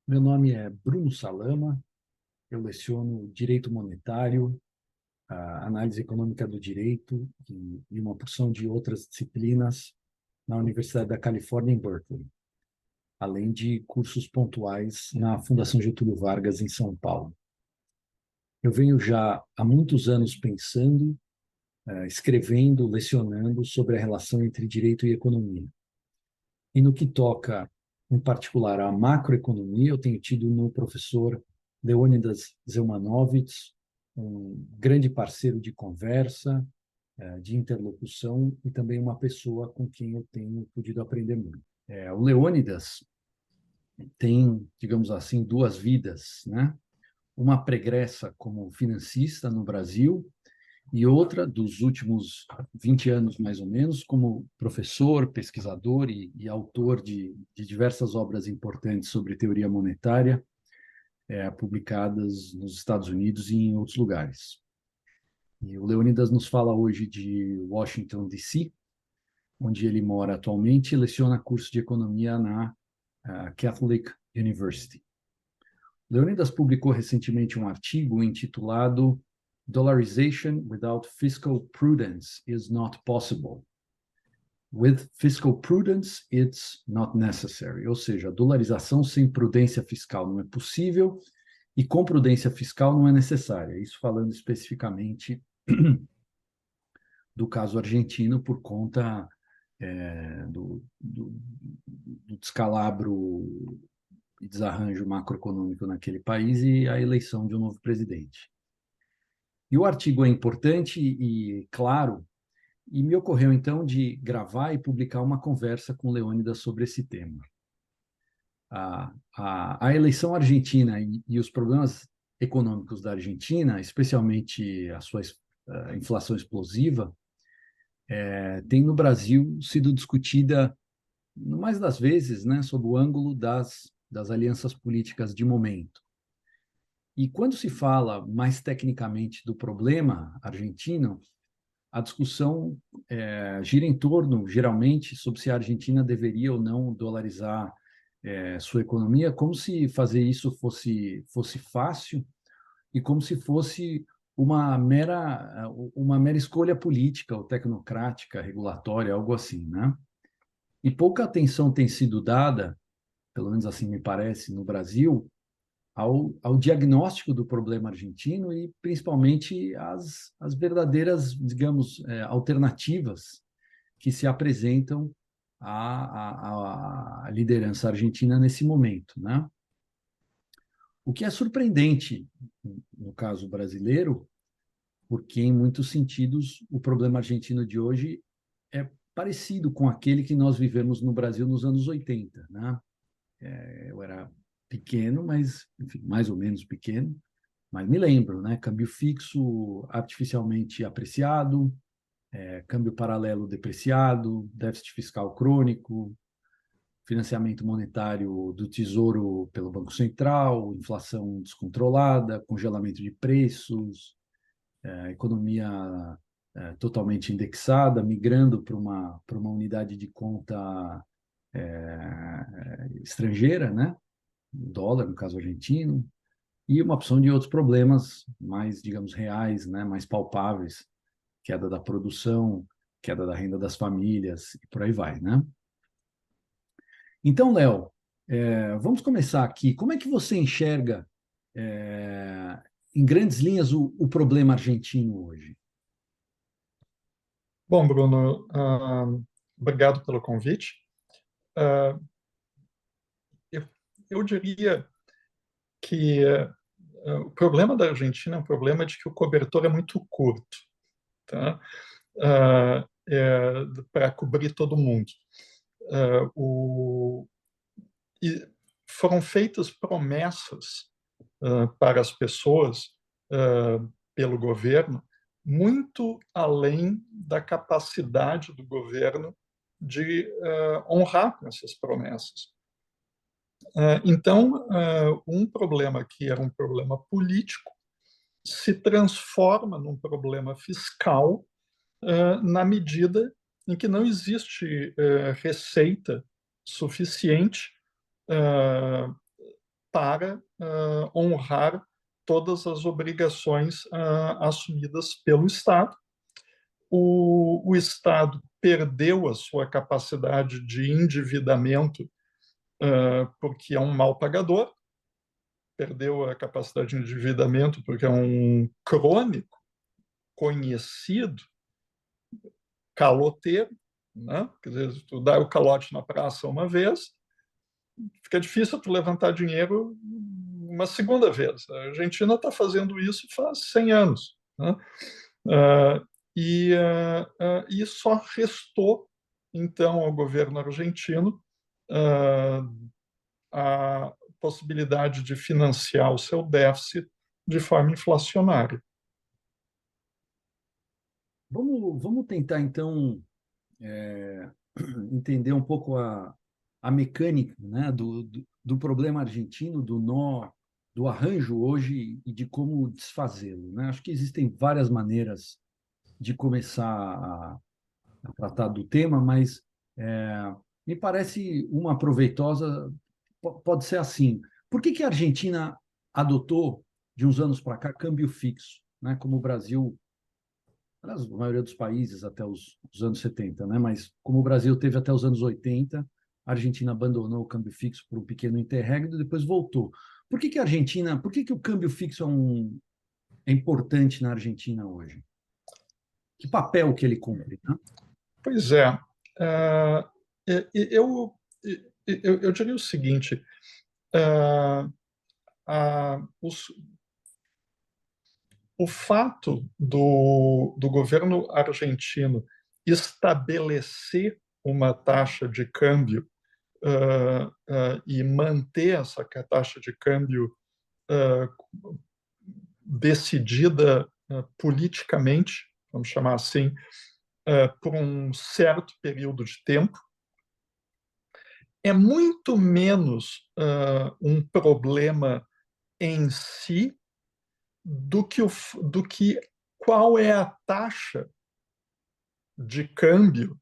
Meu nome é Bruno Salama, eu leciono Direito Monetário, a Análise Econômica do Direito e uma porção de outras disciplinas na Universidade da Califórnia, em Berkeley, além de cursos pontuais na Fundação Getúlio Vargas, em São Paulo. Eu venho já há muitos anos pensando, escrevendo, lecionando sobre a relação entre direito e economia. E no que toca, em particular, à macroeconomia, eu tenho tido no professor Leônidas Zelmanovitz, um grande parceiro de conversa, de interlocução e também uma pessoa com quem eu tenho podido aprender muito. O Leônidas tem, digamos assim, duas vidas, né? Uma pregressa como financista no Brasil e outra dos últimos 20 anos, mais ou menos, como professor, pesquisador e autor de diversas obras importantes sobre teoria monetária, publicadas nos Estados Unidos e em outros lugares. E o Leônidas nos fala hoje de Washington, D.C., onde ele mora atualmente e leciona curso de economia na Catholic University. Leônidas publicou recentemente um artigo intitulado Dollarization without fiscal prudence is not possible. With fiscal prudence, it's not necessary. Ou seja, a dolarização sem prudência fiscal não é possível e com prudência fiscal não é necessária. Isso falando especificamente do caso argentino por conta do descalabro e desarranjo macroeconômico naquele país e a eleição de um novo presidente. E o artigo é importante e claro, e me ocorreu então de gravar e publicar uma conversa com Leônidas sobre esse tema. A eleição argentina e os problemas econômicos da Argentina, especialmente a sua inflação explosiva, tem no Brasil sido discutida, no mais das vezes, né, sob o ângulo das alianças políticas de momento. E quando se fala mais tecnicamente do problema argentino, a discussão gira em torno, geralmente, sobre se a Argentina deveria ou não dolarizar sua economia, como se fazer isso fosse fácil e como se fosse uma mera escolha política ou tecnocrática, regulatória, algo assim, né? E pouca atenção tem sido dada, pelo menos assim me parece, no Brasil, ao diagnóstico do problema argentino e, principalmente, as verdadeiras, digamos, alternativas que se apresentam à liderança argentina nesse momento, né? O que é surpreendente, no caso brasileiro, porque, em muitos sentidos, o problema argentino de hoje é parecido com aquele que nós vivemos no Brasil nos anos 80, né? Eu era pequeno, mas, enfim, mais ou menos pequeno, mas me lembro, né? Câmbio fixo artificialmente apreciado, câmbio paralelo depreciado, déficit fiscal crônico, financiamento monetário do Tesouro pelo Banco Central, inflação descontrolada, congelamento de preços, economia totalmente indexada, migrando para uma unidade de conta estrangeira, né? Dólar, no caso argentino, e uma opção de outros problemas mais, digamos, reais, né? Mais palpáveis, queda da produção, queda da renda das famílias e por aí vai, né? Então, Léo, vamos começar aqui. Como é que você enxerga, em grandes linhas, o problema argentino hoje? Bom, Bruno, obrigado pelo convite. Ah, eu diria que o problema da Argentina é um problema de que o cobertor é muito curto, tá? Para cobrir todo mundo. Ah, o, e foram feitas promessas para as pessoas pelo governo muito além da capacidade do governo de honrar essas promessas. Então, um problema que era um problema político se transforma num problema fiscal na medida em que não existe receita suficiente para honrar todas as obrigações assumidas pelo Estado. O Estado perdeu a sua capacidade de endividamento porque é um mal pagador, perdeu a capacidade de endividamento porque é um crônico, conhecido, caloteiro, né? Quer dizer, tu dá o calote na praça uma vez, fica difícil tu levantar dinheiro uma segunda vez. A Argentina está fazendo isso faz 100 anos, né? E só restou, então, ao governo argentino a possibilidade de financiar o seu déficit de forma inflacionária. Vamos tentar, então, entender um pouco a mecânica, né, do problema argentino, do nó, do arranjo hoje e de como desfazê-lo, né? Acho que existem várias maneiras de começar a tratar do tema, mas me parece uma proveitosa, pode ser assim. Por que a Argentina adotou, de uns anos para cá, câmbio fixo, né? Como o Brasil, aliás, a maioria dos países até os anos 70, né? Mas como o Brasil teve até os anos 80, a Argentina abandonou o câmbio fixo por um pequeno interregno e depois voltou. Por que o câmbio fixo é importante na Argentina hoje? Que papel que ele cumpre, né? Pois é. Eu diria o seguinte: o fato do governo argentino estabelecer uma taxa de câmbio e manter essa taxa de câmbio decidida politicamente, vamos chamar assim, por um certo período de tempo, é muito menos um problema em si do que qual é a taxa de câmbio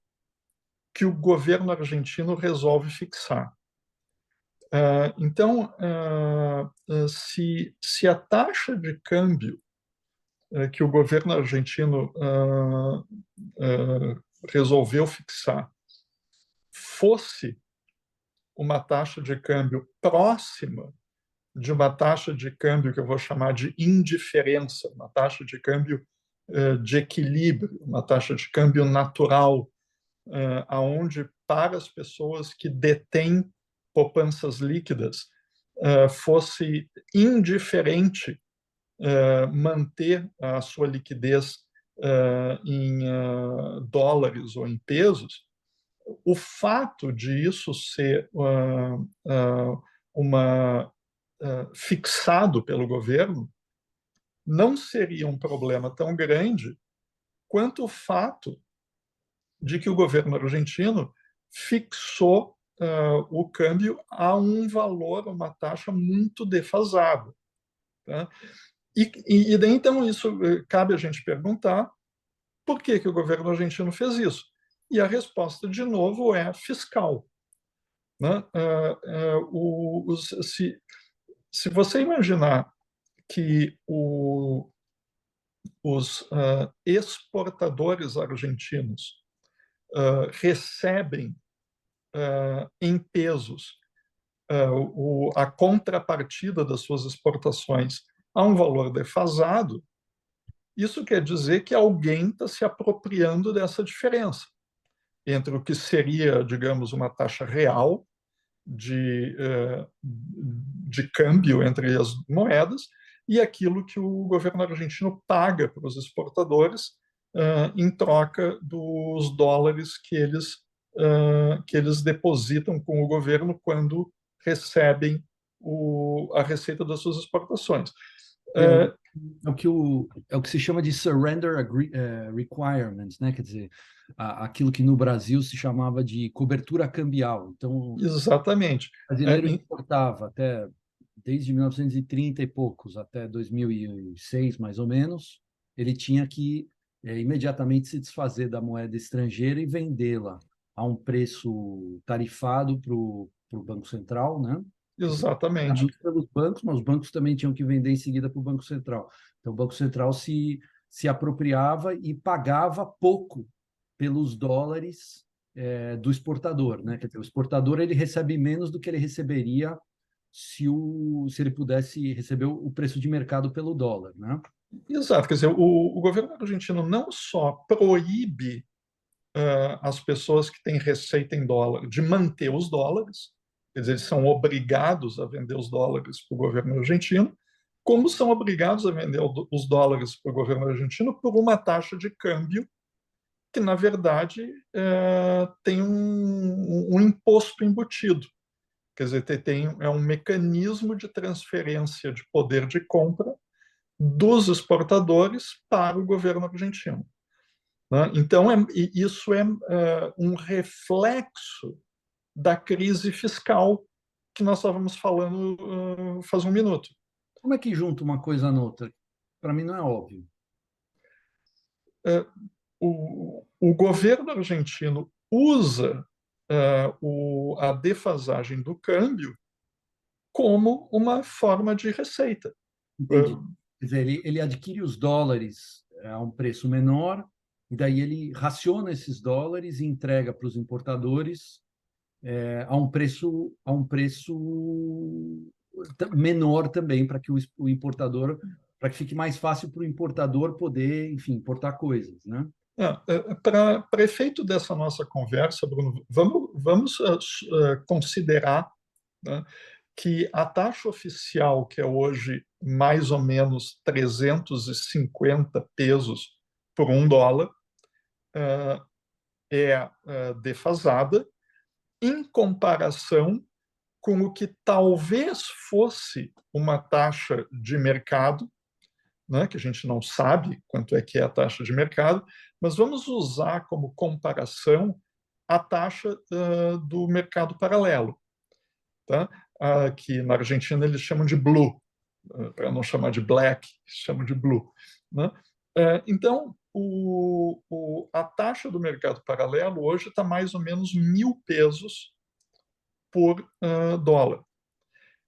que o governo argentino resolve fixar. Então, se a taxa de câmbio que o governo argentino resolveu fixar fosse uma taxa de câmbio próxima de uma taxa de câmbio que eu vou chamar de indiferença, uma taxa de câmbio de equilíbrio, uma taxa de câmbio natural, aonde para as pessoas que detêm poupanças líquidas fosse indiferente manter a sua liquidez em dólares ou em pesos, o fato de isso ser fixado pelo governo não seria um problema tão grande quanto o fato de que o governo argentino fixou o câmbio a um valor, uma taxa muito defasada. Tá? E daí, então, isso cabe a gente perguntar por que o governo argentino fez isso. E a resposta, de novo, é fiscal. Né? Se você imaginar que os exportadores argentinos recebem em pesos a contrapartida das suas exportações a um valor defasado, isso quer dizer que alguém está se apropriando dessa diferença entre o que seria, digamos, uma taxa real de câmbio entre as moedas e aquilo que o governo argentino paga para os exportadores em troca dos dólares que eles depositam com o governo quando recebem a receita das suas exportações. É o que se chama de requirements, né? Quer dizer, aquilo que no Brasil se chamava de cobertura cambial. Então, exatamente. o brasileiro importava desde 1930 e poucos até 2006, mais ou menos, ele tinha que imediatamente se desfazer da moeda estrangeira e vendê-la a um preço tarifado para o Banco Central, né? Exatamente. Muito pelos bancos, mas os bancos também tinham que vender em seguida para o Banco Central. Então, o Banco Central se apropriava e pagava pouco pelos dólares do exportador, né? Quer dizer, o exportador ele recebe menos do que ele receberia se ele pudesse receber o preço de mercado pelo dólar, né? Exato. Quer dizer, o governo argentino não só proíbe as pessoas que têm receita em dólar de manter os dólares, quer dizer, eles são obrigados a vender os dólares para o governo argentino, como são obrigados a vender os dólares para o governo argentino por uma taxa de câmbio que, na verdade, tem um imposto embutido. Quer dizer, é um mecanismo de transferência de poder de compra dos exportadores para o governo argentino. Né? Então, isso é um reflexo da crise fiscal que nós estávamos falando faz um minuto. Como é que junta uma coisa na outra? Para mim não é óbvio. O governo argentino usa a defasagem do câmbio como uma forma de receita. Entendi. Quer dizer, ele adquire os dólares a um preço menor, e daí ele raciona esses dólares e entrega para os importadores a um preço menor também, para que o importador, para que fique mais fácil para o importador poder, enfim, importar coisas, né? Para efeito dessa nossa conversa, Bruno, vamos considerar, né, que a taxa oficial, que é hoje mais ou menos 350 pesos por um dólar, é defasada em comparação com o que talvez fosse uma taxa de mercado, né, que a gente não sabe quanto é que é a taxa de mercado, mas vamos usar como comparação a taxa do mercado paralelo, tá? Que na Argentina eles chamam de blue, para não chamar de black, chamam de blue. Né? Então, a taxa do mercado paralelo hoje está mais ou menos 1.000 pesos por dólar.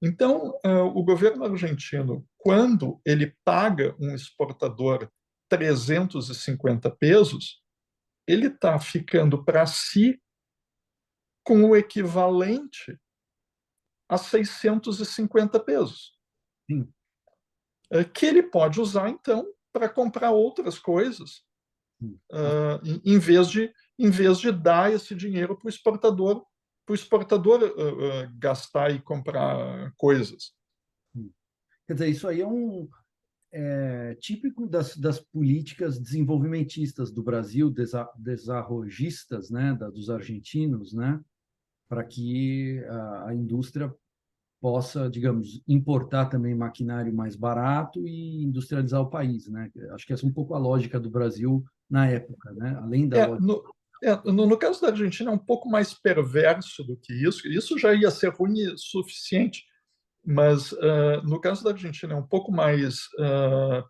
Então, o governo argentino, quando ele paga um exportador 350 pesos, ele está ficando para si com o equivalente a 650 pesos, Sim. que ele pode usar, então, para comprar outras coisas, em vez de dar esse dinheiro para o exportador gastar e comprar coisas. Quer dizer, isso aí típico das políticas desenvolvimentistas do Brasil, desarrollistas, né, dos argentinos, né, para que a indústria possa, digamos, importar também maquinário mais barato e industrializar o país, né? Acho que essa é um pouco a lógica do Brasil na época, né? Além da É, lógica. no caso da Argentina, é um pouco mais perverso do que isso. Isso já ia ser ruim o suficiente, mas no caso da Argentina é um pouco mais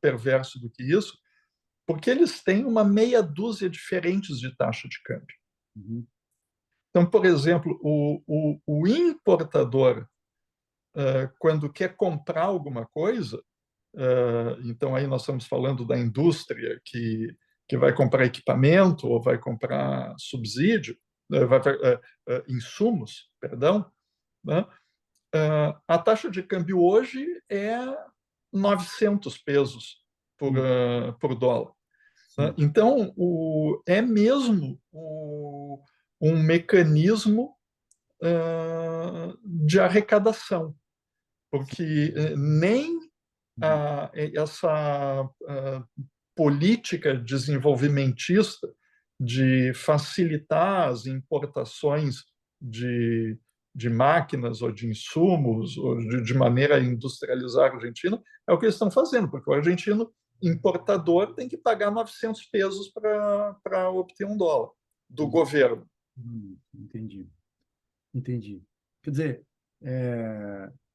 perverso do que isso, porque eles têm uma meia dúzia diferentes de taxa de câmbio. Uhum. Então, por exemplo, o importador, quando quer comprar alguma coisa, então aí nós estamos falando da indústria que vai comprar equipamento ou vai comprar subsídio, insumos, perdão, né? A taxa de câmbio hoje é 900 pesos por dólar. Né? Sim. Então, é mesmo um mecanismo de arrecadação, porque nem essa política desenvolvimentista de facilitar as importações de máquinas ou de insumos, ou de maneira a industrializar a Argentina, é o que eles estão fazendo, porque o argentino importador tem que pagar 900 pesos para obter um dólar do governo. Entendi. Entendi. Quer dizer,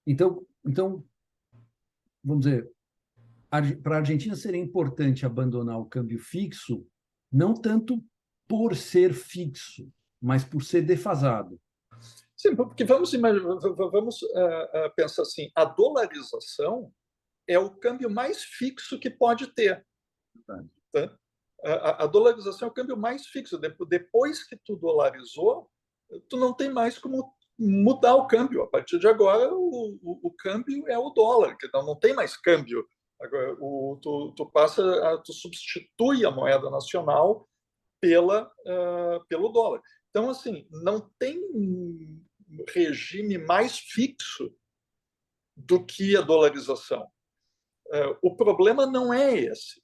então, vamos dizer, para a Argentina seria importante abandonar o câmbio fixo, não tanto por ser fixo, mas por ser defasado. Sim, porque vamos pensar assim, a dolarização é o câmbio mais fixo que pode ter. Tá? A dolarização é o câmbio mais fixo. Depois que tu dolarizou, tu não tem mais como mudar o câmbio. A partir de agora, o câmbio é o dólar, então não tem mais câmbio. Agora, tu substitui a moeda nacional pelo dólar. Então, assim, não tem regime mais fixo do que a dolarização. O problema não é esse.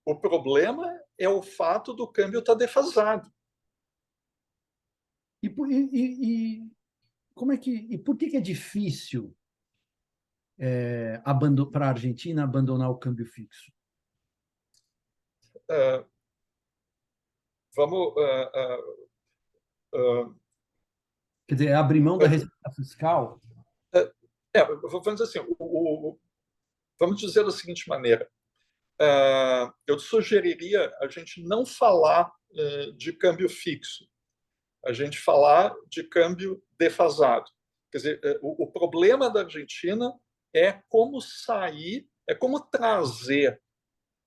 O problema é o fato do câmbio estar defasado. E por que é difícil para a Argentina abandonar o câmbio fixo? Vamos. Quer dizer, abrir mão da receita fiscal? Vamos dizer assim, vamos dizer da seguinte maneira. Eu sugeriria a gente não falar de câmbio fixo, a gente falar de câmbio defasado. Quer dizer, o problema da Argentina é como trazer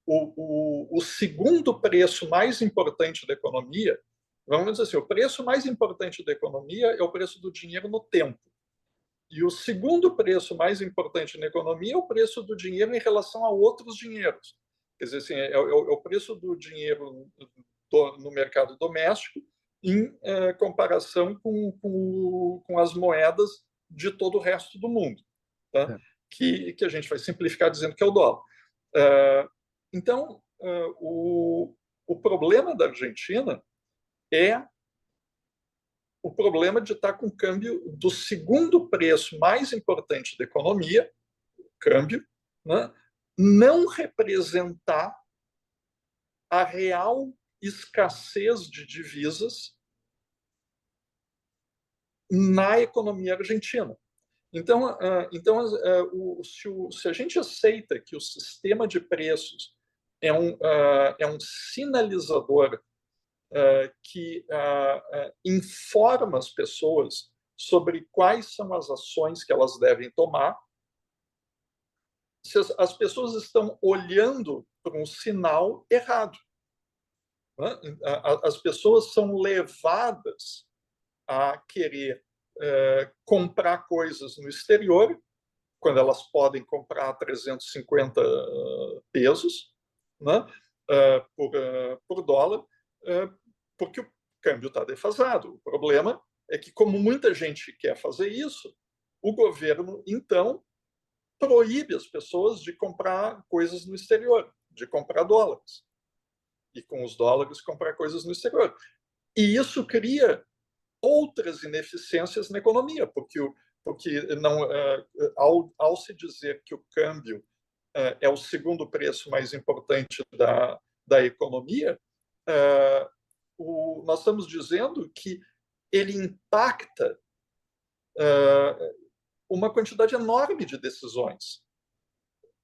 o segundo preço mais importante da economia. Vamos dizer assim, o preço mais importante da economia é o preço do dinheiro no tempo. E o segundo preço mais importante na economia é o preço do dinheiro em relação a outros dinheiros. Quer dizer, assim, é o preço do dinheiro no mercado doméstico em comparação com as moedas de todo o resto do mundo, tá? Que a gente vai simplificar dizendo que é o dólar. Então, o problema da Argentina é o problema de estar com o câmbio do segundo preço mais importante da economia, câmbio, né, não representar a real escassez de divisas na economia argentina. Então, se a gente aceita que o sistema de preços é um sinalizador que informa as pessoas sobre quais são as ações que elas devem tomar, se as pessoas estão olhando para um sinal errado. Né? As pessoas são levadas a querer comprar coisas no exterior, quando elas podem comprar 350 pesos, né, por dólar, porque o câmbio está defasado. O problema é que, como muita gente quer fazer isso, o governo, então, proíbe as pessoas de comprar coisas no exterior, de comprar dólares. E com os dólares comprar coisas no exterior. E isso cria outras ineficiências na economia, porque não, ao se dizer que o câmbio é o segundo preço mais importante da economia, nós estamos dizendo que ele impacta uma quantidade enorme de decisões.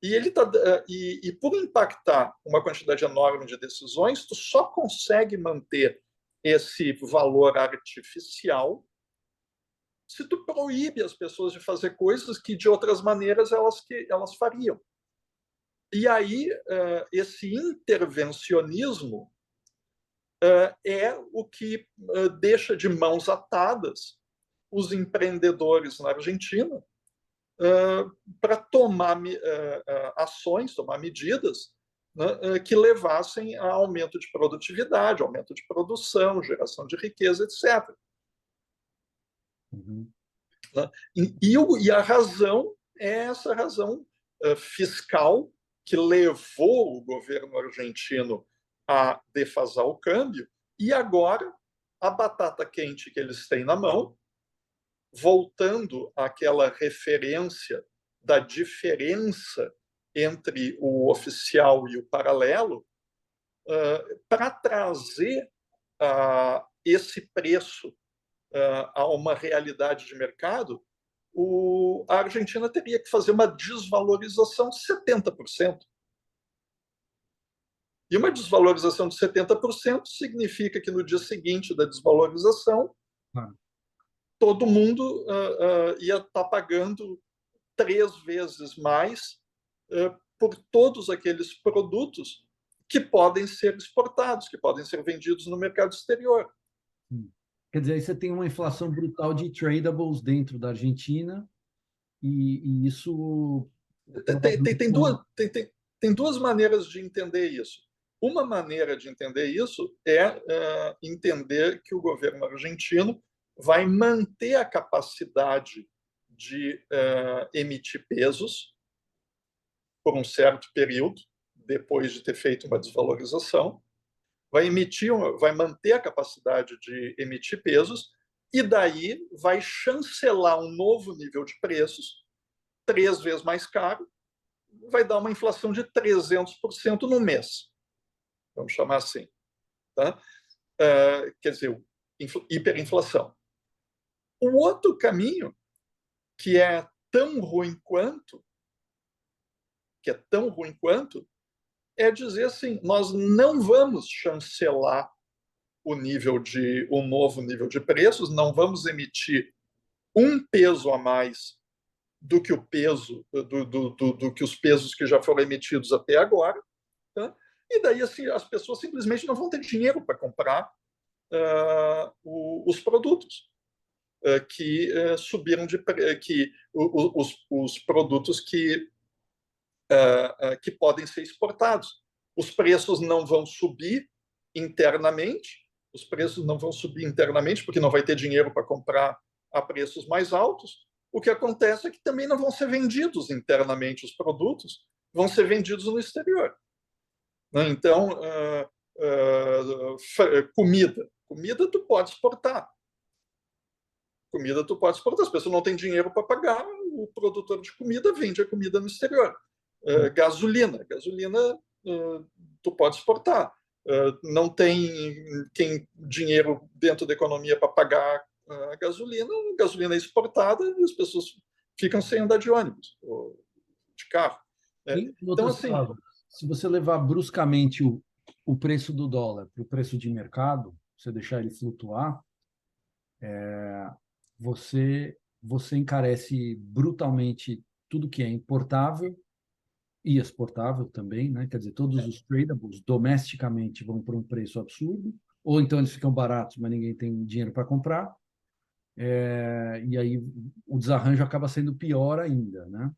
E por impactar uma quantidade enorme de decisões, tu só consegue manter esse valor artificial se tu proíbe as pessoas de fazer coisas que, de outras maneiras, elas fariam. E aí, esse intervencionismo é o que deixa de mãos atadas os empreendedores na Argentina para tomar ações, tomar medidas, né, que levassem a aumento de produtividade, aumento de produção, geração de riqueza, etc. Uhum. E a razão é essa razão fiscal que levou o governo argentino a defasar o câmbio, e agora a batata quente que eles têm na mão, voltando àquela referência da diferença entre o oficial e o paralelo, para trazer esse preço a uma realidade de mercado, a Argentina teria que fazer uma desvalorização de 70%. E uma desvalorização de 70% significa que no dia seguinte da desvalorização, todo mundo ia estar pagando 3 vezes mais por todos aqueles produtos que podem ser exportados, que podem ser vendidos no mercado exterior. Quer dizer, aí você tem uma inflação brutal de tradables dentro da Argentina, e isso Tem duas maneiras de entender isso. Uma maneira de entender isso é entender que o governo argentino vai manter a capacidade de emitir pesos por um certo período, depois de ter feito uma desvalorização, vai manter a capacidade de emitir pesos e daí vai chancelar um novo nível de preços, 3 vezes mais caro, vai dar uma inflação de 300% no mês. Vamos chamar assim. Tá? Quer dizer, hiperinflação. O outro caminho, que é tão ruim quanto, é dizer assim, nós não vamos chancelar um novo nível de preços, não vamos emitir um peso a mais do que o peso do que os pesos que já foram emitidos até agora, tá? E daí assim, as pessoas simplesmente não vão ter dinheiro para comprar os produtos que subiram os produtos que podem ser exportados. Os preços não vão subir internamente, porque não vai ter dinheiro para comprar a preços mais altos. O que acontece é que também não vão ser vendidos internamente os produtos, vão ser vendidos no exterior. Então, comida tu pode exportar. As pessoas não têm dinheiro para pagar, o produtor de comida vende a comida no exterior. Gasolina tu pode exportar. Não tem dinheiro dentro da economia para pagar a gasolina é exportada e as pessoas ficam sem andar de ônibus ou de carro. Então, assim, se você levar bruscamente o preço do dólar para o preço de mercado, você deixar ele flutuar, você encarece brutalmente tudo que é importável e exportável também, né? Quer dizer, todos os tradables domesticamente vão para um preço absurdo, ou então eles ficam baratos, mas ninguém tem dinheiro para comprar, e aí o desarranjo acaba sendo pior ainda, né?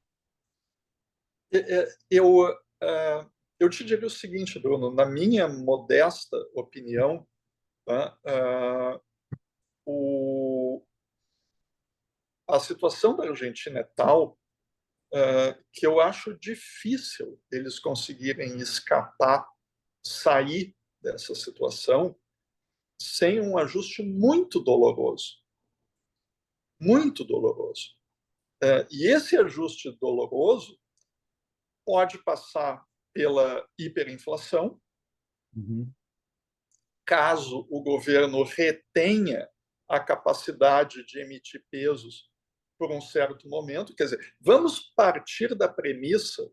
Eu te diria o seguinte, Bruno, na minha modesta opinião, tá? A situação da Argentina é tal que eu acho difícil eles conseguirem sair dessa situação sem um ajuste muito doloroso. Muito doloroso. E esse ajuste doloroso pode passar pela hiperinflação, caso o governo retenha a capacidade de emitir pesos por um certo momento. Quer dizer, vamos partir da premissa,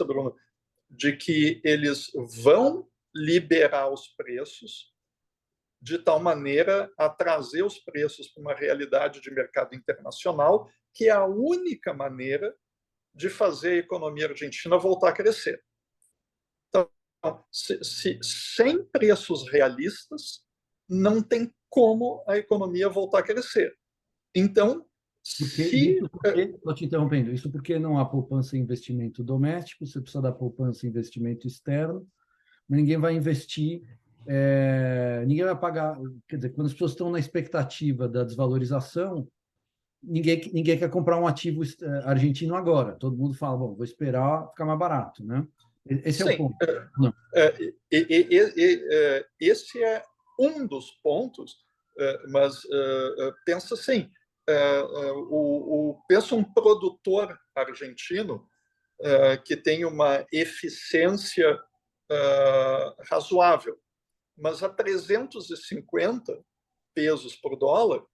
Bruno, de que eles vão liberar os preços de tal maneira a trazer os preços para uma realidade de mercado internacional, que é a única maneira de fazer a economia argentina voltar a crescer. Então, sem preços realistas, não tem como a economia voltar a crescer. Então, Estou te interrompendo. Isso porque não há poupança e investimento doméstico, você precisa da poupança e investimento externo, mas ninguém vai investir, ninguém vai pagar. Quer dizer, quando as pessoas estão na expectativa da desvalorização, ninguém quer comprar um ativo argentino agora. Todo mundo fala, bom, vou esperar ficar mais barato, né? Esse é o ponto. Esse é um dos pontos, mas pensa assim, pensa um produtor argentino que tem uma eficiência razoável, mas a 350 pesos por dólar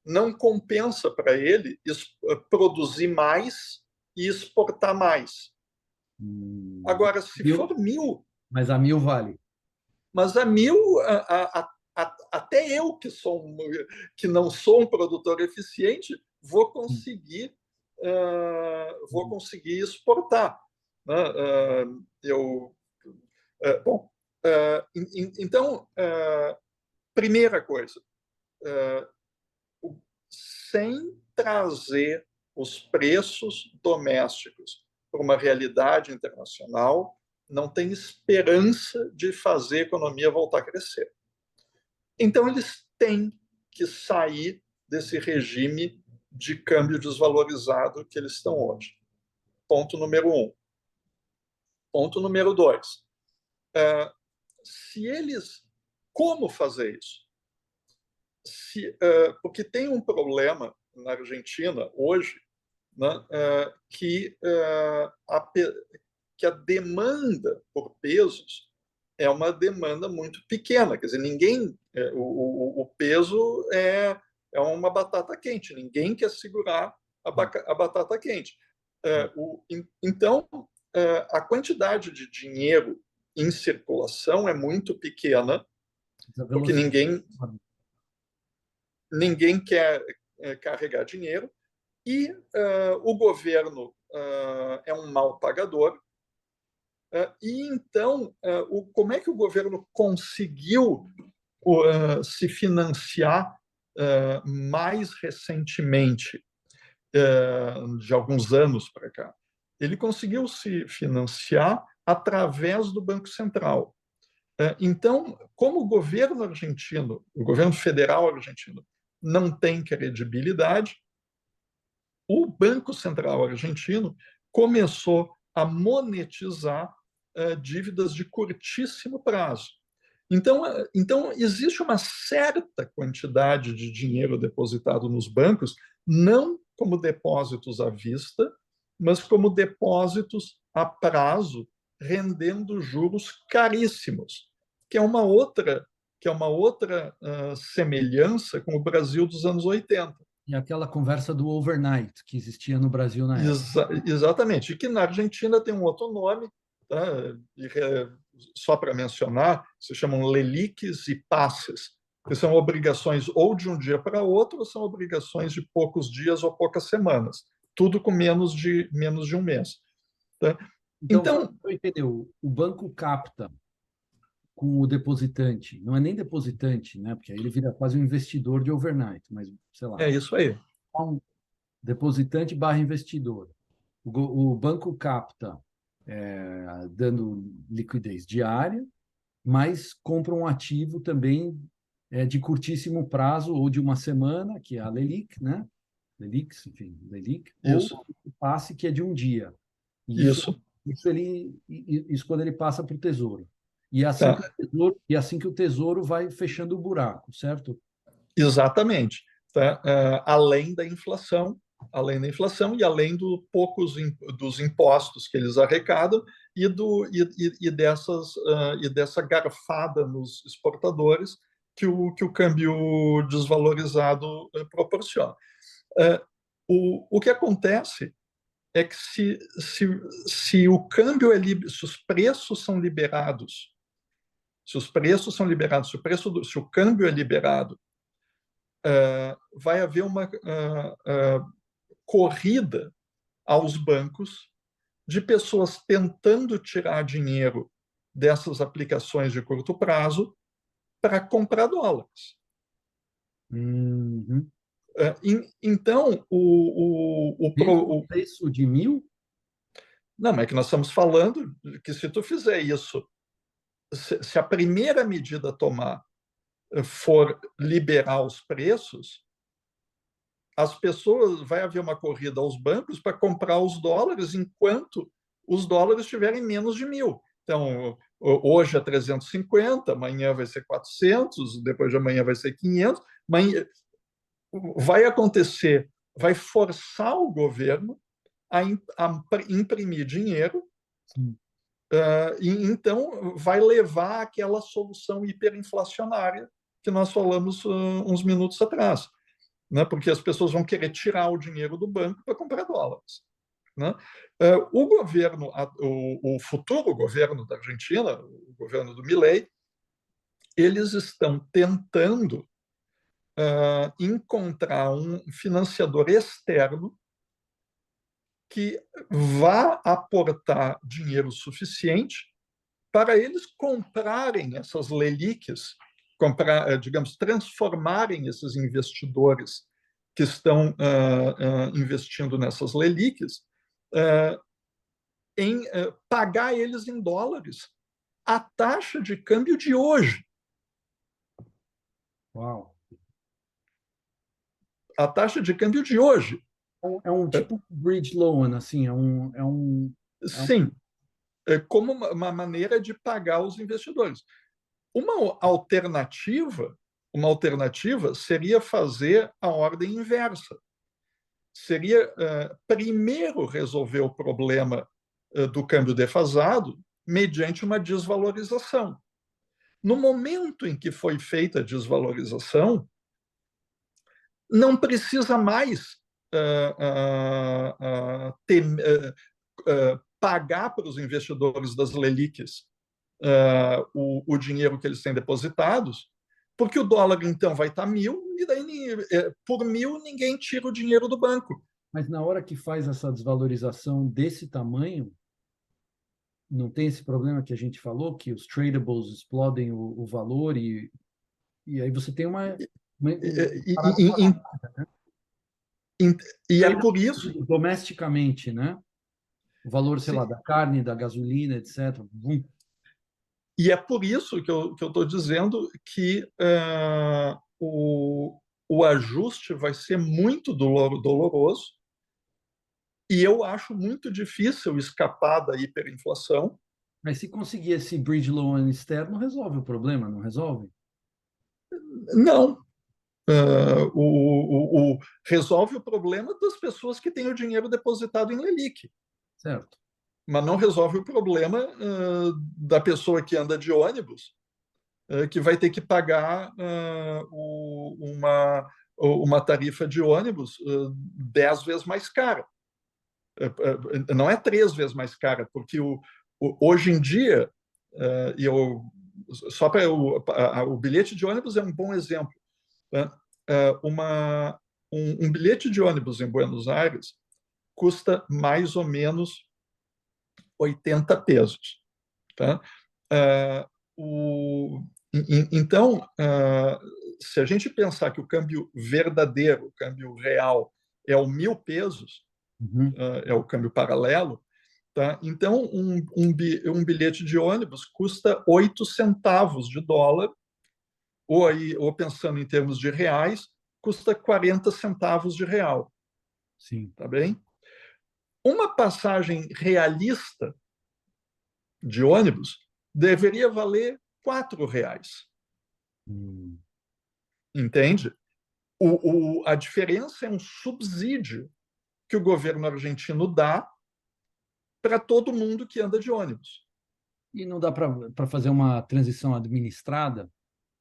não compensa para ele produzir mais e exportar mais. Agora, se for 1.000... Mas a 1.000 vale. Mas a 1.000, até eu, que não sou um produtor eficiente, vou conseguir exportar, né? Bom, então, primeira coisa, sem trazer os preços domésticos para uma realidade internacional, não tem esperança de fazer a economia voltar a crescer. Então, eles têm que sair desse regime de câmbio desvalorizado que eles estão hoje. Ponto número 1. Ponto número 2. Se eles... Como fazer isso? Porque tem um problema na Argentina hoje, né, que a demanda por pesos é uma demanda muito pequena. Quer dizer, ninguém... o peso é uma batata quente. Ninguém quer segurar a batata quente. Então, a quantidade de dinheiro em circulação é muito pequena, porque ninguém quer carregar dinheiro, e o governo é um mal pagador. E então, como é que o governo conseguiu se financiar mais recentemente, de alguns anos para cá? Ele conseguiu se financiar através do Banco Central. Então, como o governo argentino, o governo federal argentino, não tem credibilidade, o Banco Central argentino começou a monetizar dívidas de curtíssimo prazo. Então, existe uma certa quantidade de dinheiro depositado nos bancos, não como depósitos à vista, mas como depósitos a prazo, rendendo juros caríssimos, que é uma outra semelhança com o Brasil dos anos 80. E aquela conversa do overnight que existia no Brasil na época. Exatamente. E que na Argentina tem um outro nome, tá? Só para mencionar, se chamam Leliques e Passes, que são obrigações ou de um dia para outro, ou são obrigações de poucos dias ou poucas semanas. Tudo com menos de um mês. Tá? Então, entendeu? O banco capta com o depositante. Não é nem depositante, né? Porque aí ele vira quase um investidor de overnight, mas sei lá. É isso aí. Um depositante barra investidor. O banco capta dando liquidez diária, mas compra um ativo também de curtíssimo prazo ou de uma semana, que é a Leliq, né? Leliq, enfim, Leliq, ou o passe que é de um dia. E isso quando ele passa para o Tesouro. E é assim que o Tesouro vai fechando o buraco, certo? Exatamente. Tá? Além da inflação e além dos impostos que eles arrecadam e dessa garfada nos exportadores que o câmbio desvalorizado proporciona. O que acontece é que se o câmbio se os preços são liberados, se o câmbio é liberado, vai haver uma corrida aos bancos de pessoas tentando tirar dinheiro dessas aplicações de curto prazo para comprar dólares. Uhum. Então, o preço de 1.000? Não, é que nós estamos falando que se tu fizer isso, se a primeira medida a tomar for liberar os preços, as pessoas, vai haver uma corrida aos bancos para comprar os dólares enquanto os dólares estiverem menos de 1.000. Então, hoje é 350, amanhã vai ser 400, depois de amanhã vai ser 500. Vai acontecer, vai forçar o governo a imprimir dinheiro, e então vai levar àquela solução hiperinflacionária que nós falamos uns minutos atrás, né? Porque as pessoas vão querer tirar o dinheiro do banco para comprar dólares. Né? O governo, o futuro governo da Argentina, o governo do Milei, eles estão tentando encontrar um financiador externo que vá aportar dinheiro suficiente para eles comprarem essas Leliques, digamos, transformarem esses investidores que estão investindo nessas Leliques em pagar eles em dólares a taxa de câmbio de hoje. Uau! A taxa de câmbio de hoje. É um tipo bridge loan, assim, Sim, como uma maneira de pagar os investidores. Uma alternativa seria fazer a ordem inversa. Seria primeiro resolver o problema do câmbio defasado mediante uma desvalorização. No momento em que foi feita a desvalorização, não precisa mais pagar para os investidores das Leliques o dinheiro que eles têm depositados, porque o dólar, então, vai estar 1.000, e daí, por 1.000, ninguém tira o dinheiro do banco. Mas na hora que faz essa desvalorização desse tamanho, não tem esse problema que a gente falou, que os tradables explodem o valor e aí você tem e é por isso... Domesticamente, né? O valor, sei lá, da carne, da gasolina, etc. E é por isso que eu estou dizendo que o ajuste vai ser muito doloroso, e eu acho muito difícil escapar da hiperinflação. Mas se conseguir esse bridge loan externo, resolve o problema, não resolve? Não. Resolve o problema das pessoas que têm o dinheiro depositado em Lelique. Certo. Mas não resolve o problema da pessoa que anda de ônibus, que vai ter que pagar uma tarifa de ônibus 10 vezes mais cara. Não é 3 vezes mais cara, porque hoje em dia, só para o bilhete de ônibus é um bom exemplo. Um bilhete de ônibus em Buenos Aires custa mais ou menos 80 pesos. Tá? Então, se a gente pensar que o câmbio verdadeiro, o câmbio real, é o 1.000 pesos, é o câmbio paralelo, tá? Então um bilhete de ônibus custa 8 centavos de dólar, ou pensando em termos de reais, custa 40 centavos de real. Sim. Tá bem? Uma passagem realista de ônibus deveria valer R$ 4. Entende? A diferença é um subsídio que o governo argentino dá para todo mundo que anda de ônibus. E não dá para fazer uma transição administrada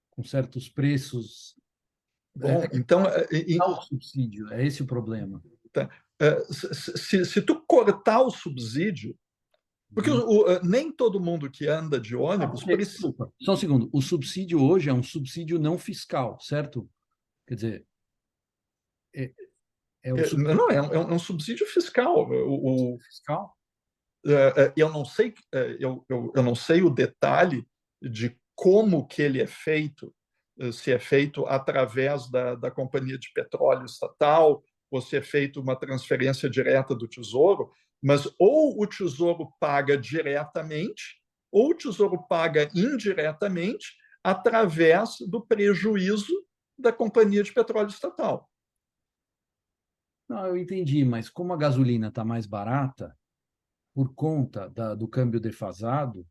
com certos preços? Bom, então... o subsídio, é esse o problema. Tá. Se tu cortar o subsídio, porque nem todo mundo que anda de ônibus precisa... Desculpa, só um segundo. O subsídio hoje é um subsídio não fiscal, certo? Quer dizer, Não, é um subsídio fiscal. Fiscal? Eu não sei, eu não sei o detalhe de como que ele é feito, se é feito através da companhia de petróleo estatal, ou se é feito uma transferência direta do Tesouro, mas ou o Tesouro paga diretamente, ou o Tesouro paga indiretamente através do prejuízo da companhia de petróleo estatal. Não, eu entendi, mas como a gasolina está mais barata, por conta do câmbio defasado,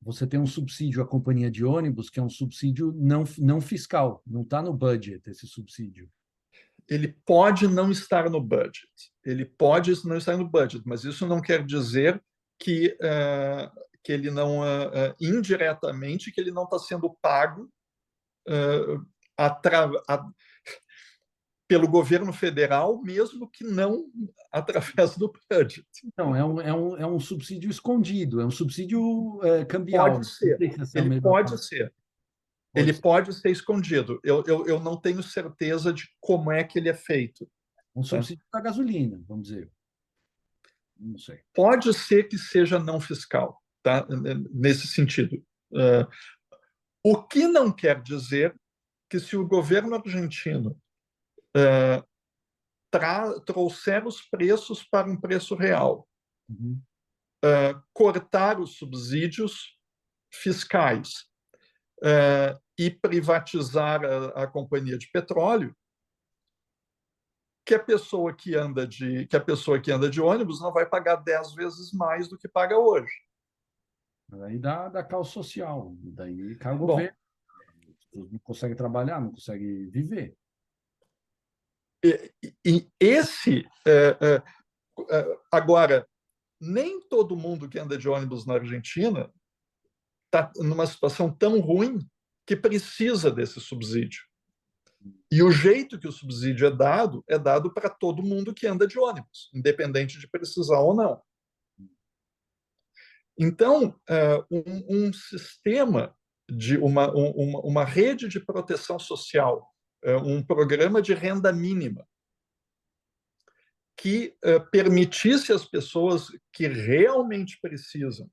você tem um subsídio à companhia de ônibus, que é um subsídio não fiscal, não está no budget esse subsídio. Ele pode não estar no budget. Ele pode não estar no budget, mas isso não quer dizer que ele não, indiretamente, que ele não está sendo pago pelo governo federal, mesmo que não através do budget. Então, é um subsídio escondido, é um subsídio cambial. Pode ser. Ele pode ser. Ele pode ser escondido. Eu não tenho certeza de como é que ele é feito. Um subsídio da gasolina, vamos dizer. Não sei. Pode ser que seja não fiscal, tá? Nesse sentido. O que não quer dizer que, se o governo argentino trouxer os preços para um preço real, cortar os subsídios fiscais e privatizar a companhia de petróleo, que a pessoa que anda de ônibus não vai pagar 10 vezes mais do que paga hoje. Aí dá caos social, daí cai o Bom, governo, não consegue trabalhar, não consegue viver. e esse agora, nem todo mundo que anda de ônibus na Argentina está numa situação tão ruim que precisa desse subsídio. E o jeito que o subsídio é dado para todo mundo que anda de ônibus, independente de precisar ou não. Então, um sistema de uma rede de proteção social, um programa de renda mínima, que permitisse às pessoas que realmente precisam.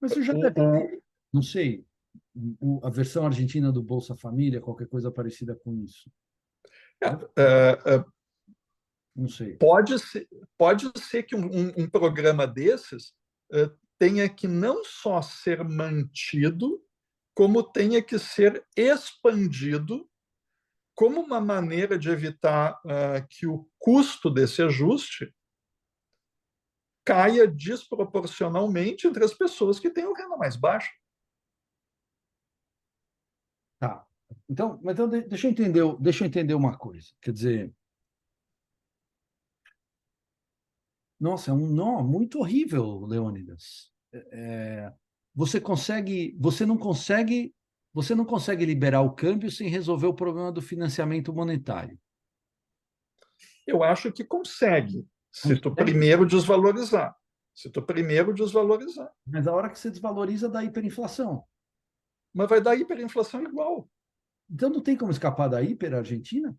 Mas você já deve ter, não sei, a versão argentina do Bolsa Família, qualquer coisa parecida com isso. Não sei. Pode ser que um programa desses tenha que não só ser mantido, como tenha que ser expandido como uma maneira de evitar que o custo desse ajuste caia desproporcionalmente entre as pessoas que têm o renda mais baixa. Tá. Então, deixa eu entender uma coisa. Quer dizer, nossa, é um nó muito horrível, Leônidas. Você não consegue liberar o câmbio sem resolver o problema do financiamento monetário. Eu acho que consegue, se tu Consegue? primeiro desvalorizar. Se tu primeiro desvalorizar. Mas a hora que você desvaloriza, dá hiperinflação. Mas vai dar hiperinflação igual. Então não tem como escapar da hiper-Argentina?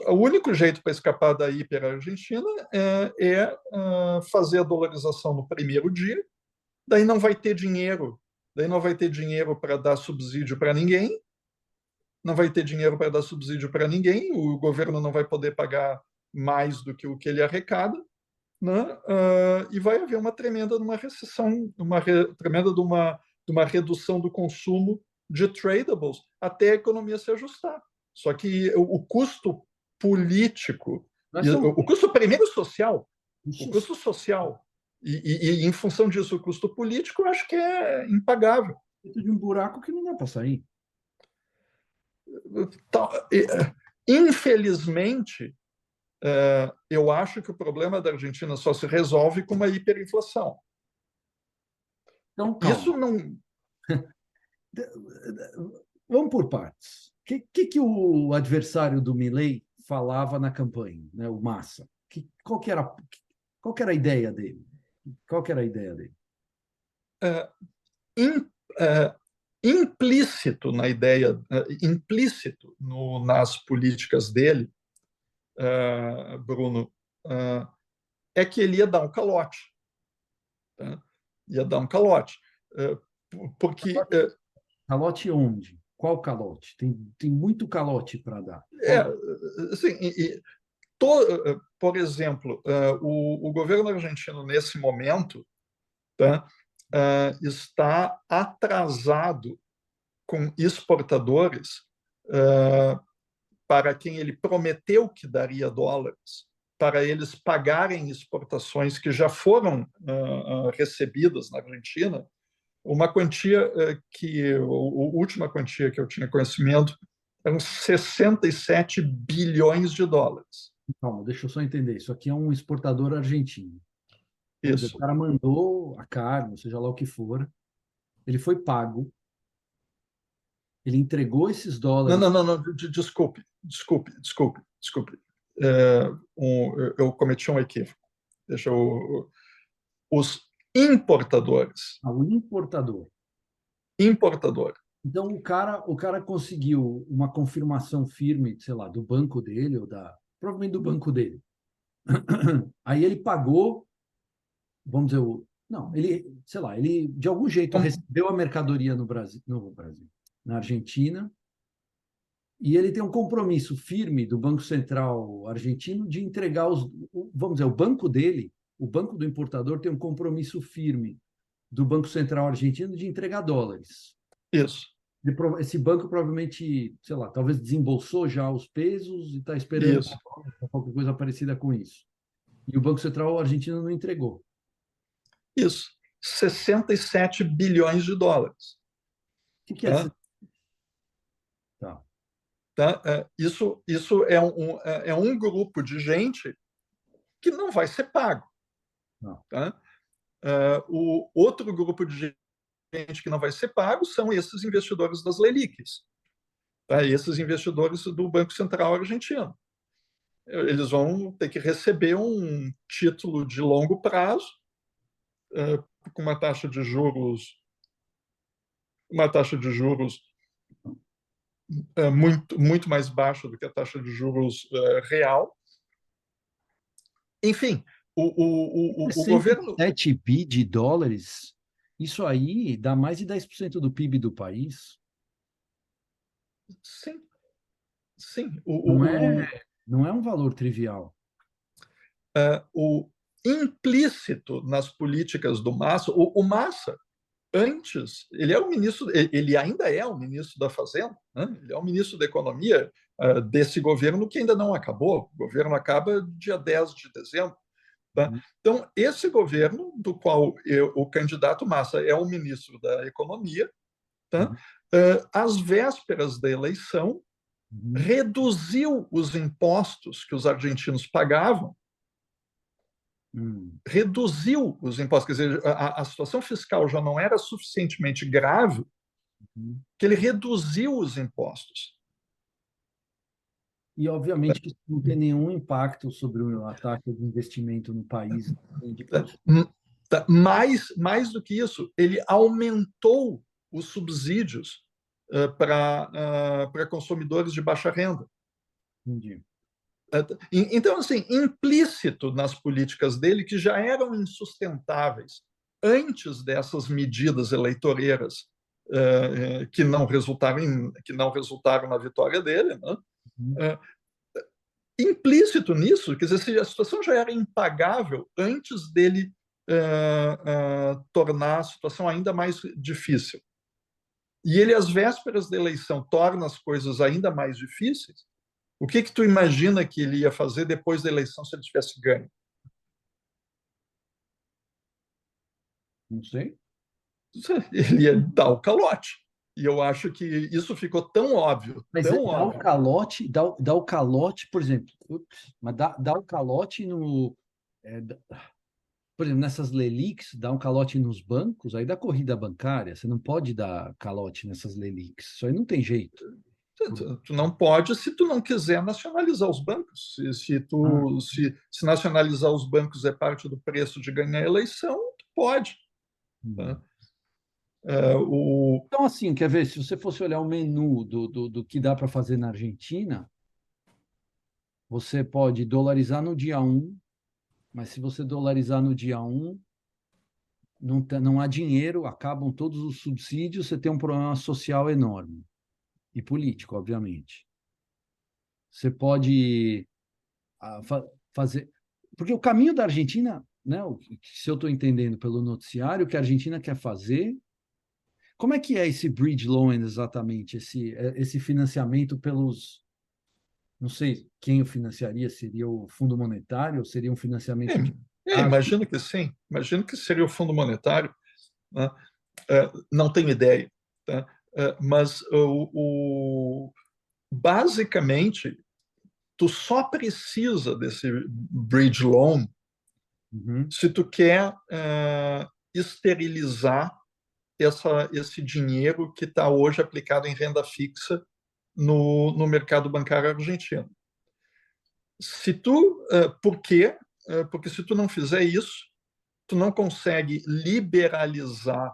O único jeito para escapar da hiper-Argentina é fazer a dolarização no primeiro dia, daí não vai ter dinheiro. Daí não vai ter dinheiro para dar subsídio para ninguém, não vai ter dinheiro para dar subsídio para ninguém, o governo não vai poder pagar mais do que o que ele arrecada, né? E vai haver uma tremenda uma recessão, tremenda de uma redução do consumo de tradables até a economia se ajustar. Só que o custo político, o custo primeiro social, o custo social, e em função disso, o custo político, eu acho que é impagável. De um buraco que não dá para sair. Infelizmente, eu acho que o problema da Argentina só se resolve com uma hiperinflação. Então, calma. Isso não. Vamos por partes. O que o adversário do Milei falava na campanha, né? O Massa? Qual que era a ideia dele? Qual que era a ideia dele? Implícito na ideia, implícito nas políticas dele, Bruno, é que ele ia dar um calote. Tá? Ia dar um calote. Porque. Calote onde? Qual calote? Tem muito calote para dar. Assim, por exemplo, o governo argentino, nesse momento, tá, está atrasado com exportadores para quem ele prometeu que daria dólares, para eles pagarem exportações que já foram recebidas na Argentina, uma quantia a última quantia que eu tinha conhecimento eram 67 bilhões de dólares. Calma, deixa eu só entender. Isso aqui é um exportador argentino. Isso. O cara mandou a carne, seja lá o que for, ele foi pago, ele entregou esses dólares. Não, desculpe. Eu cometi um equívoco. Importadores. O importador. Importador. Então, o cara conseguiu uma confirmação firme, sei lá, do banco dele, provavelmente do banco dele. Aí ele pagou, vamos dizer, não, ele, sei lá, ele de algum jeito recebeu a mercadoria na Argentina, e ele tem um compromisso firme do Banco Central argentino de entregar vamos dizer, o banco dele, o banco do importador tem um compromisso firme do Banco Central argentino de entregar dólares. Isso. Esse banco provavelmente, sei lá, talvez desembolsou já os pesos e está esperando qualquer coisa parecida com isso. E o Banco Central argentino não entregou. Isso. 67 bilhões de dólares. O que é isso? Tá. Isso é um grupo de gente que não vai ser pago. Tá? O outro grupo de gente que não vai ser pago são esses investidores das Leliques, tá? Esses investidores do Banco Central argentino. Eles vão ter que receber um título de longo prazo, com uma taxa de juros muito mais baixa do que a taxa de juros real. Enfim, o governo... 7 bi de dólares, isso aí dá mais de 10% do PIB do país. Sim, sim. Não é um valor trivial. O implícito nas políticas do Massa, o Massa, antes, ele ainda é o ministro da Fazenda, né? Ele é o ministro da Economia desse governo que ainda não acabou. O governo acaba dia 10 de dezembro. Tá? Então, esse governo, do qual o candidato Massa é o ministro da Economia, tá? Às vésperas da eleição, reduziu os impostos que os argentinos pagavam, reduziu os impostos, quer dizer, a situação fiscal já não era suficientemente grave, que ele reduziu os impostos. E, obviamente, que isso não tem nenhum impacto sobre a taxa de investimento no país. Mais do que isso, ele aumentou os subsídios para consumidores de baixa renda. Entendi. Então, assim, implícito nas políticas dele, que já eram insustentáveis antes dessas medidas eleitoreiras que não resultaram na vitória dele, né? Implícito nisso, quer dizer, a situação já era impagável antes dele tornar a situação ainda mais difícil. E ele, às vésperas da eleição, torna as coisas ainda mais difíceis. O que tu imagina que ele ia fazer depois da eleição se ele tivesse ganho? Não sei. Ele ia dar o calote. E eu acho que isso ficou tão óbvio. Mas tão dá óbvio. Dá o calote, por exemplo. Mas dá o calote no. Por exemplo, nessas Leliques, dá um calote nos bancos, aí dá corrida bancária. Você não pode dar calote nessas Leliques. Isso aí não tem jeito. Tu não pode se tu não quiser nacionalizar os bancos. Se nacionalizar os bancos é parte do preço de ganhar a eleição, tu pode. Tá? Então, assim, quer ver, se você fosse olhar o menu do que dá para fazer na Argentina, você pode dolarizar no dia 1, mas se você dolarizar no dia 1, não há dinheiro, acabam todos os subsídios, você tem um problema social enorme. E político, obviamente. Você pode fazer... Porque o caminho da Argentina, né, se eu estou entendendo pelo noticiário, o que a Argentina quer fazer... Como é que é esse bridge loan exatamente? Esse financiamento pelos... Não sei quem o financiaria, seria o Fundo Monetário ou seria um financiamento... Imagino que sim. Imagino que seria o Fundo Monetário. Né? Não tenho ideia. Tá? Mas basicamente, tu só precisa desse bridge loan se tu quer esterilizar esse dinheiro que está hoje aplicado em renda fixa no mercado bancário argentino. Por quê? Porque se tu não fizer isso, tu não consegue liberalizar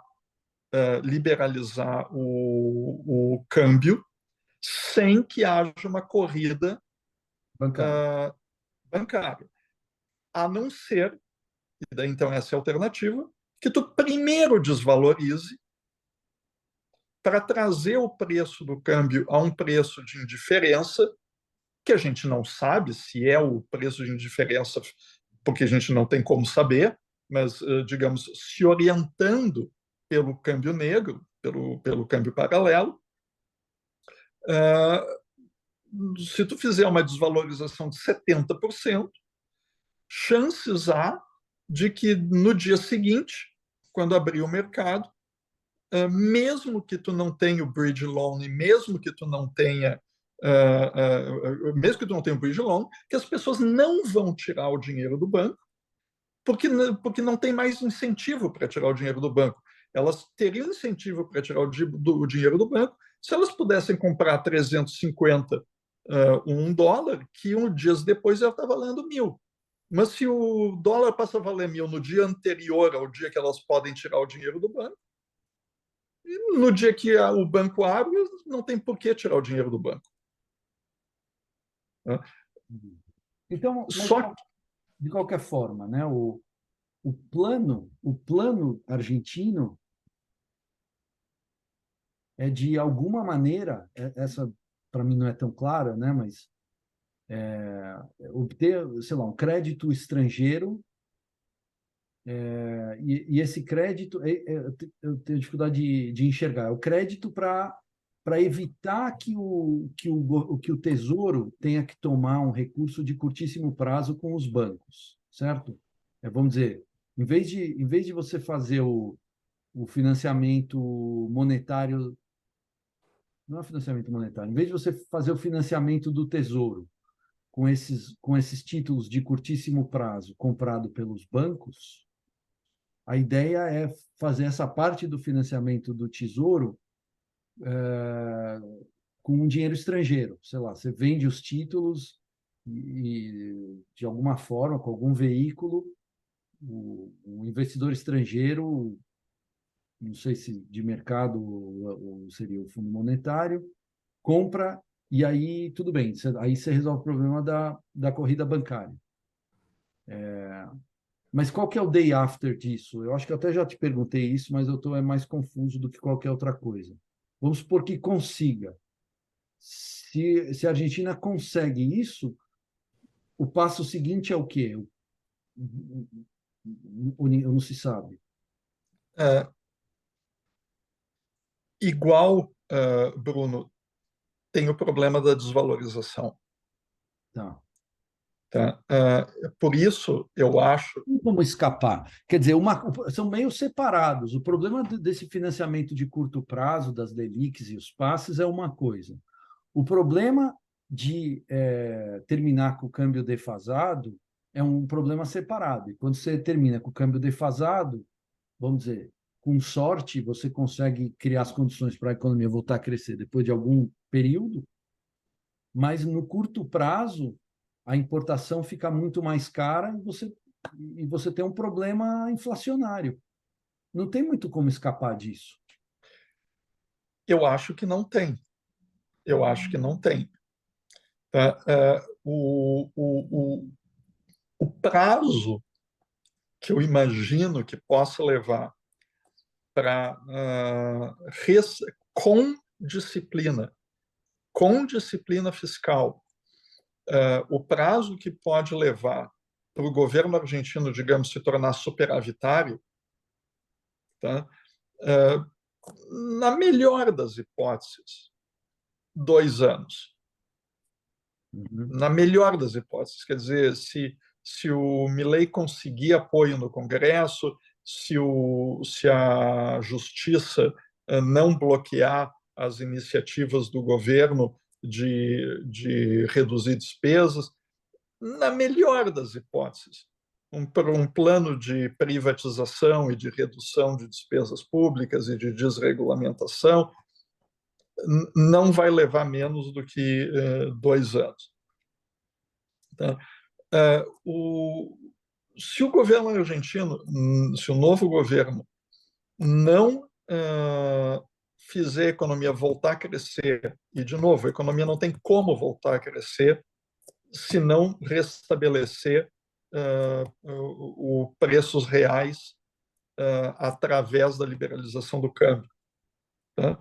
o câmbio sem que haja uma corrida bancária. A não ser, e daí, então essa é a alternativa, que tu primeiro desvalorize para trazer o preço do câmbio a um preço de indiferença, que a gente não sabe se é o preço de indiferença, porque a gente não tem como saber, mas, digamos, se orientando pelo câmbio negro, pelo câmbio paralelo. Se tu fizer uma desvalorização de 70%, chances há de que no dia seguinte, quando abrir o mercado, mesmo que tu não tenha o bridge loan e mesmo que tu não tenha o bridge loan, que as pessoas não vão tirar o dinheiro do banco, porque não tem mais incentivo para tirar o dinheiro do banco. Elas teriam incentivo para tirar o dinheiro do banco se elas pudessem comprar 350 $1, que dias depois já está valendo 1.000. Mas se o dólar passa a valer 1.000 no dia anterior ao dia que elas podem tirar o dinheiro do banco, e no dia que o banco abre, não tem por que tirar o dinheiro do banco. Então, mas, Só de qualquer forma, né, o plano argentino é, de alguma maneira, essa para mim não é tão clara, né, mas obter, sei lá, um crédito estrangeiro, e esse crédito, eu tenho dificuldade de enxergar, é o crédito para evitar que o Tesouro tenha que tomar um recurso de curtíssimo prazo com os bancos, certo? Vamos dizer, em vez de você fazer o financiamento monetário, não é financiamento monetário, em vez de você fazer o financiamento do Tesouro com esses títulos de curtíssimo prazo comprado pelos bancos, a ideia é fazer essa parte do financiamento do Tesouro com um dinheiro estrangeiro. Sei lá, você vende os títulos e, de alguma forma, com algum veículo, o investidor estrangeiro, não sei se de mercado ou seria o Fundo Monetário, compra e aí tudo bem, aí você resolve o problema da corrida bancária. Mas qual que é o day after disso? Eu acho que eu até já te perguntei isso, mas eu estou mais confuso do que qualquer outra coisa. Vamos supor que consiga. Se a Argentina consegue isso, o passo seguinte é o quê? Não se sabe. igual, Bruno, tem o problema da desvalorização. Tá. Tá? Por isso, eu acho. Não tem como escapar. Quer dizer, são meio separados. O problema desse financiamento de curto prazo, das LELIQs e os passes, é uma coisa. O problema de terminar com o câmbio defasado é um problema separado. E quando você termina com o câmbio defasado, vamos dizer, com sorte, você consegue criar as condições para a economia voltar a crescer depois de algum período, mas no curto prazo, a importação fica muito mais cara e você tem um problema inflacionário. Não tem muito como escapar disso. Eu acho que não tem. Eu acho que não tem. O prazo que eu imagino que possa levar para com disciplina fiscal, o prazo que pode levar para o governo argentino, digamos, se tornar superavitário, tá? Na melhor das hipóteses, 2 anos. Uhum. Na melhor das hipóteses, quer dizer, se o Milei conseguir apoio no Congresso, se a Justiça não bloquear as iniciativas do governo de reduzir despesas, na melhor das hipóteses, um plano de privatização e de redução de despesas públicas e de desregulamentação não vai levar menos do que 2 anos. Tá? se o governo argentino, se o novo governo não fizer a economia voltar a crescer, e, de novo, a economia não tem como voltar a crescer se não restabelecer preços reais através da liberalização do câmbio. Tá?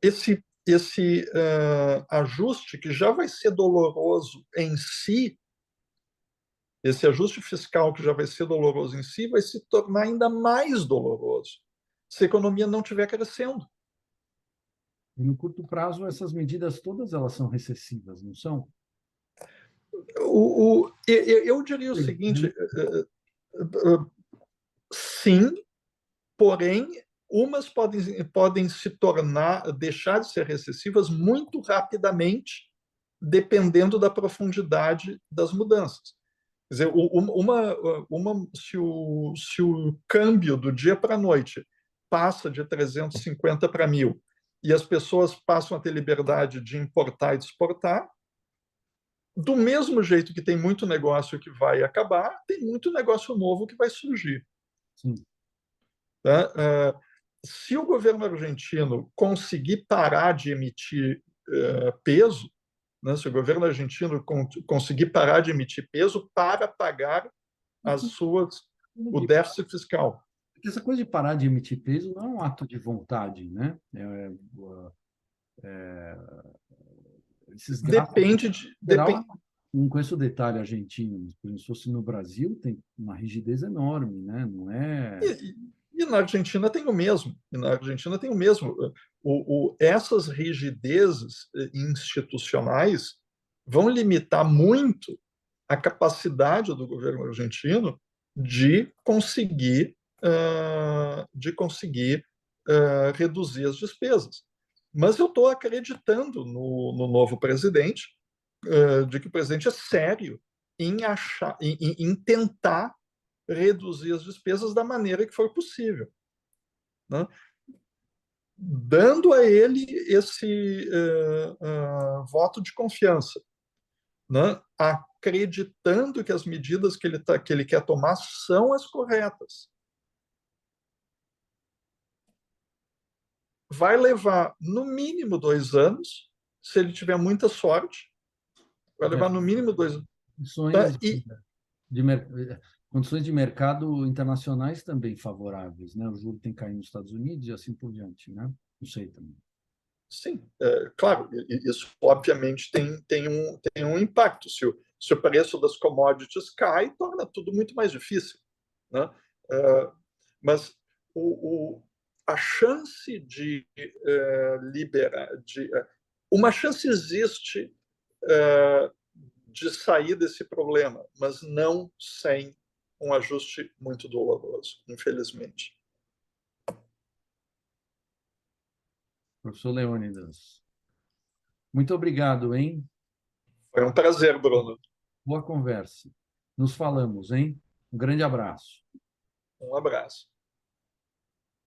Esse ajuste, que já vai ser doloroso em si, esse ajuste fiscal que já vai ser doloroso em si, vai se tornar ainda mais doloroso se a economia não estiver crescendo. E no curto prazo, essas medidas todas elas são recessivas, não são? Eu diria o seguinte, sim, porém, umas podem se tornar, deixar de ser recessivas muito rapidamente, dependendo da profundidade das mudanças. Quer dizer, se o câmbio do dia para a noite passa de 350 para 1.000 e as pessoas passam a ter liberdade de importar e de exportar, do mesmo jeito que tem muito negócio que vai acabar, tem muito negócio novo que vai surgir. Sim. Tá? Se o governo argentino conseguir parar de emitir peso, né, se o governo argentino conseguir parar de emitir peso para pagar o déficit fiscal. Porque essa coisa de parar de emitir peso não é um ato de vontade, né? Esses gastos, Depende de. geral, não conheço o detalhe argentino, mas se fosse no Brasil, tem uma rigidez enorme, né? Não é. E na Argentina tem o mesmo. E na Argentina tem o mesmo. Essas rigidezes institucionais vão limitar muito a capacidade do governo argentino de conseguir reduzir as despesas. Mas eu estou acreditando no novo presidente, de que o presidente é sério em tentar reduzir as despesas da maneira que for possível, né? Dando a ele esse voto de confiança, né? Acreditando que as medidas que ele quer tomar são as corretas. Vai levar, no mínimo, 2 anos, se ele tiver muita sorte, vai levar no mínimo 2 anos. Condições condições de mercado internacionais também favoráveis, né? O juro tem caído nos Estados Unidos e assim por diante, né? Não sei também. Sim, claro, isso obviamente tem um impacto. Se o preço das commodities cai, torna tudo muito mais difícil, né? Mas a chance de liberar, uma chance existe de sair desse problema, mas não sem um ajuste muito doloroso, infelizmente. Professor Leônidas, muito obrigado, hein? Foi um prazer, Bruno. Boa conversa. Nos falamos, hein? Um grande abraço. Um abraço.